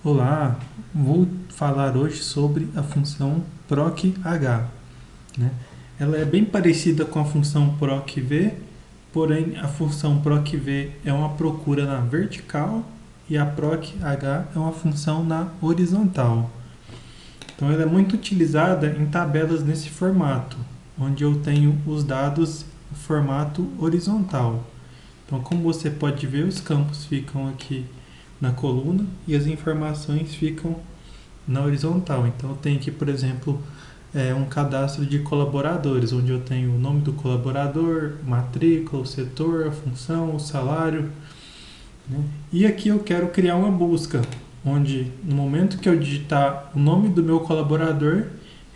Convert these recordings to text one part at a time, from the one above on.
Olá, vou falar hoje sobre a função proc-h, né? Ela é bem parecida com a função proc-v, porém a função proc-v é uma procura na vertical e a proc-h é uma função na horizontal. Então ela é muito utilizada em tabelas nesse formato, onde eu tenho os dados em formato horizontal. Então, como você pode ver, os campos ficam aqui na coluna e as informações ficam na horizontal. Então, eu tenho aqui, por exemplo, um cadastro de colaboradores, onde eu tenho o nome do colaborador, matrícula, o setor, a função, o salário, né? E aqui eu quero criar uma busca, onde no momento que eu digitar o nome do meu colaborador,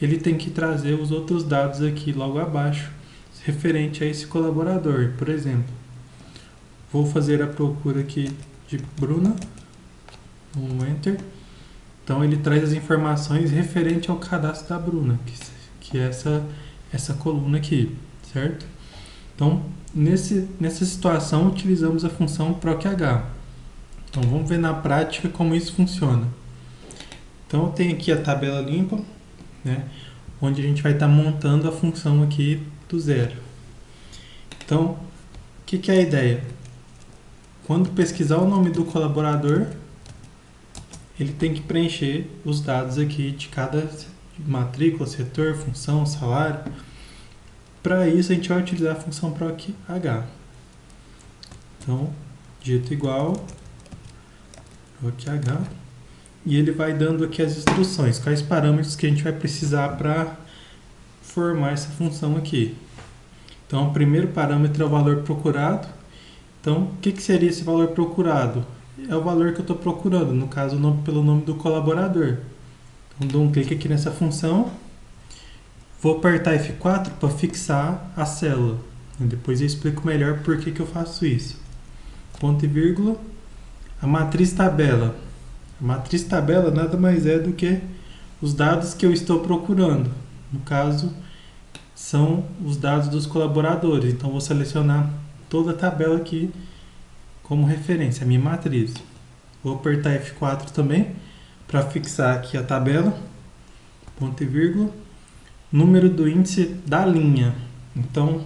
ele tem que trazer os outros dados aqui logo abaixo, referente a esse colaborador. Por exemplo, vou fazer a procura aqui de Bruna, um Enter. Então ele traz as informações referente ao cadastro da Bruna, que é essa coluna aqui, certo? Então, nessa situação, utilizamos a função proc-h. Então, vamos ver na prática como isso funciona. Então, eu tenho aqui a tabela limpa, né, onde a gente vai estar montando a função aqui do zero. Então, o que é a ideia? Quando pesquisar o nome do colaborador, ele tem que preencher os dados aqui de cada matrícula, setor, função, salário. Para isso, a gente vai utilizar a função proc-h. Então, digito igual proc-h e ele vai dando aqui as instruções, quais parâmetros que a gente vai precisar para formar essa função aqui. Então, o primeiro parâmetro é o valor procurado. Então, o que seria esse valor procurado? É o valor que eu estou procurando, no caso, pelo nome do colaborador. Então, dou um clique aqui nessa função. Vou apertar F4 para fixar a célula. E depois eu explico melhor por que eu faço isso. Ponto e vírgula. A matriz tabela. A matriz tabela nada mais é do que os dados que eu estou procurando. No caso, são os dados dos colaboradores. Então, vou selecionar toda a tabela aqui como referência, a minha matriz. Vou apertar F4 também para fixar aqui a tabela, ponto e vírgula, número do índice da linha. Então,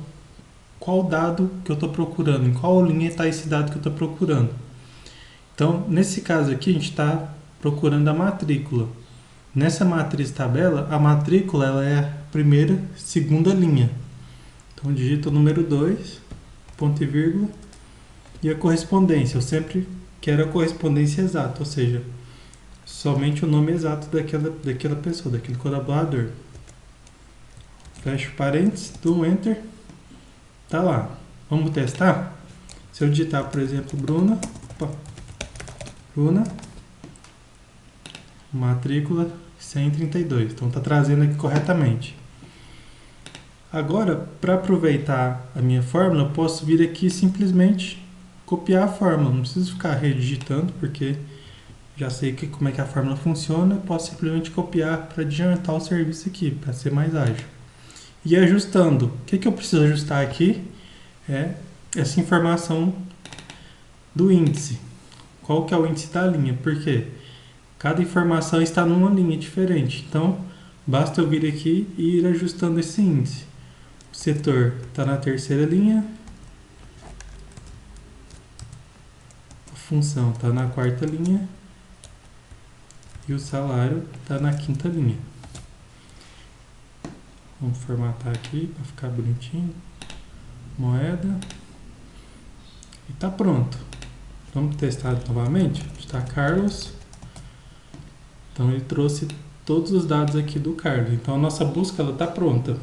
qual dado que eu estou procurando? Em qual linha está esse dado que eu estou procurando? Então, nesse caso aqui, a gente está procurando a matrícula. Nessa matriz tabela, a matrícula ela é a primeira, segunda linha. Então, digito o número 2, ponto e vírgula, e a correspondência. Eu sempre quero a correspondência exata, ou seja, somente o nome exato daquela pessoa, daquele colaborador. Fecho parênteses, dou um Enter. Tá lá. Vamos testar? Se eu digitar, por exemplo, Bruna, matrícula 132. Então está trazendo aqui corretamente. Agora, para aproveitar a minha fórmula, eu posso vir aqui e simplesmente copiar a fórmula. Não preciso ficar redigitando, porque já sei como é que a fórmula funciona. Eu posso simplesmente copiar para adiantar o serviço aqui, para ser mais ágil. E ajustando. O que eu preciso ajustar aqui é essa informação do índice. Qual que é o índice da linha? Por quê? Cada informação está numa linha diferente. Então, basta eu vir aqui e ir ajustando esse índice. O setor está na terceira linha. A função está na quarta linha. E o salário está na quinta linha. Vamos formatar aqui para ficar bonitinho. Moeda. E está pronto. Vamos testar novamente. Está Carlos. Então ele trouxe todos os dados aqui do Carlos. Então a nossa busca está pronta.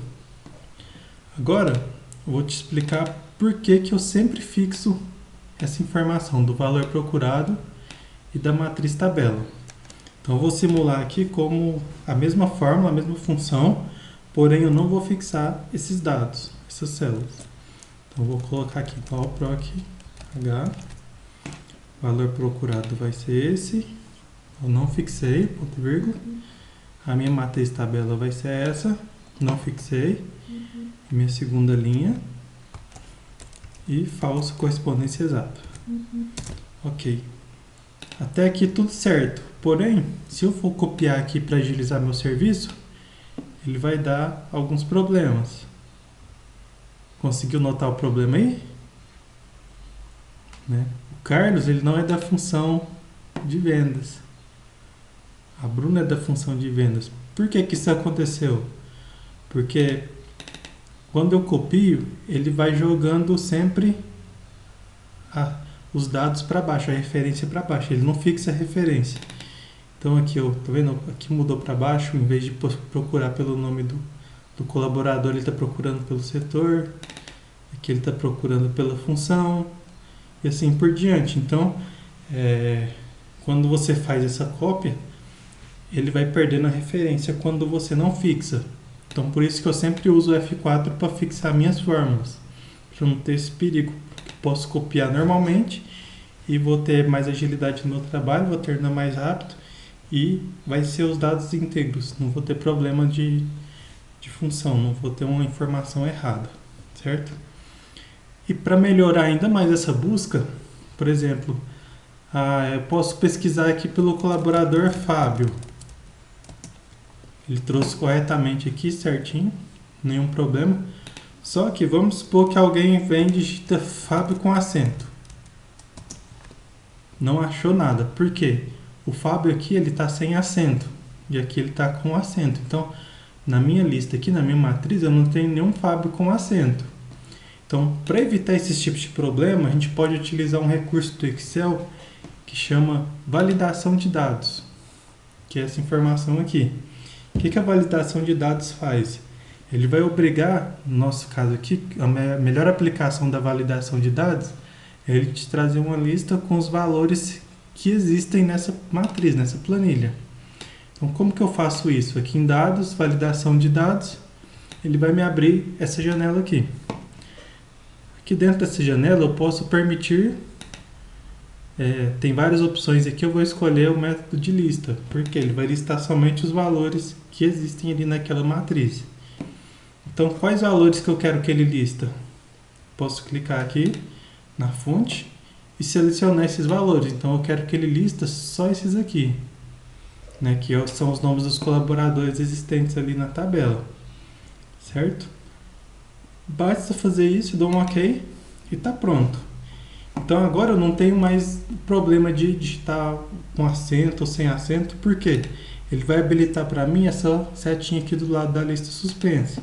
Agora eu vou te explicar por que eu sempre fixo essa informação do valor procurado e da matriz tabela. Então eu vou simular aqui como a mesma fórmula, a mesma função, porém eu não vou fixar esses dados, essas células. Então eu vou colocar aqui igual proc-h, valor procurado vai ser esse, eu não fixei, ponto e vírgula, a minha matriz tabela vai ser essa, não fixei, minha segunda linha e falso correspondência exata. Ok. Até aqui tudo certo. Porém, se eu for copiar aqui para agilizar meu serviço, ele vai dar alguns problemas. Conseguiu notar o problema aí? Né? O Carlos, ele não é da função de vendas. A Bruna é da função de vendas. Por que que isso aconteceu? Porque quando eu copio, ele vai jogando sempre os dados para baixo, a referência para baixo. Ele não fixa a referência. Então aqui, ó, tá vendo? Aqui mudou para baixo, em vez de procurar pelo nome do colaborador, ele está procurando pelo setor. Aqui ele está procurando pela função. E assim por diante. Então, quando você faz essa cópia, ele vai perdendo a referência quando você não fixa. Então, por isso que eu sempre uso o F4 para fixar minhas fórmulas, para não ter esse perigo. Posso copiar normalmente e vou ter mais agilidade no meu trabalho, vou terminar mais rápido e vai ser os dados íntegros, não vou ter problema de função, não vou ter uma informação errada, certo? E para melhorar ainda mais essa busca, por exemplo, eu posso pesquisar aqui pelo colaborador Fábio. Ele trouxe corretamente aqui, certinho, nenhum problema. Só que vamos supor que alguém vem e digita Fábio com acento. Não achou nada. Por quê? O Fábio aqui ele está sem acento. E aqui ele está com acento. Então, na minha lista aqui, na minha matriz, eu não tenho nenhum Fábio com acento. Então, para evitar esses tipos de problema, a gente pode utilizar um recurso do Excel que chama validação de dados, que é essa informação aqui. O que a validação de dados faz? Ele vai obrigar, no nosso caso aqui, a melhor aplicação da validação de dados é ele te trazer uma lista com os valores que existem nessa matriz, nessa planilha. Então, como que eu faço isso? Aqui em dados, validação de dados, ele vai me abrir essa janela aqui. Aqui dentro dessa janela eu posso permitir, tem várias opções aqui, eu vou escolher o método de lista, porque ele vai listar somente os valores que existem ali naquela matriz. Então, quais valores que eu quero que ele lista? Posso clicar aqui na fonte e selecionar esses valores. Então, eu quero que ele lista só esses aqui, né, que são os nomes dos colaboradores existentes ali na tabela, certo? Basta fazer isso, dou um OK e está pronto. Então, agora eu não tenho mais problema de digitar com acento ou sem acento, por quê? Ele vai habilitar para mim essa setinha aqui do lado da lista suspensa,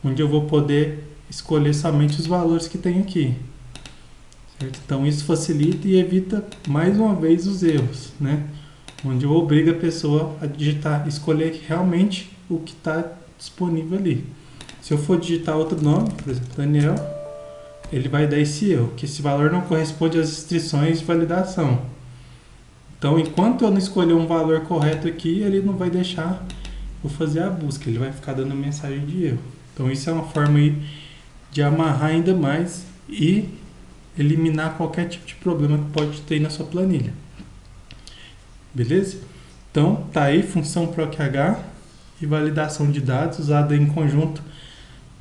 onde eu vou poder escolher somente os valores que tem aqui, certo? Então isso facilita e evita mais uma vez os erros, né? Onde eu obrigo a pessoa a digitar, escolher realmente o que está disponível ali. Se eu for digitar outro nome, por exemplo, Daniel, ele vai dar esse erro, que esse valor não corresponde às restrições de validação. Então, enquanto eu não escolher um valor correto aqui, ele não vai deixar eu fazer a busca, ele vai ficar dando mensagem de erro. Então, isso é uma forma aí de amarrar ainda mais e eliminar qualquer tipo de problema que pode ter na sua planilha. Beleza? Então, tá aí função PROC-H e validação de dados usada em conjunto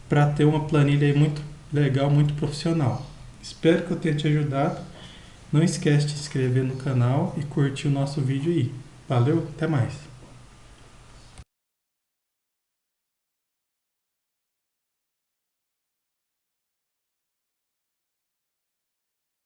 para ter uma planilha aí muito legal, muito profissional. Espero que eu tenha te ajudado. Não esquece de se inscrever no canal e curtir o nosso vídeo aí. Valeu, até mais!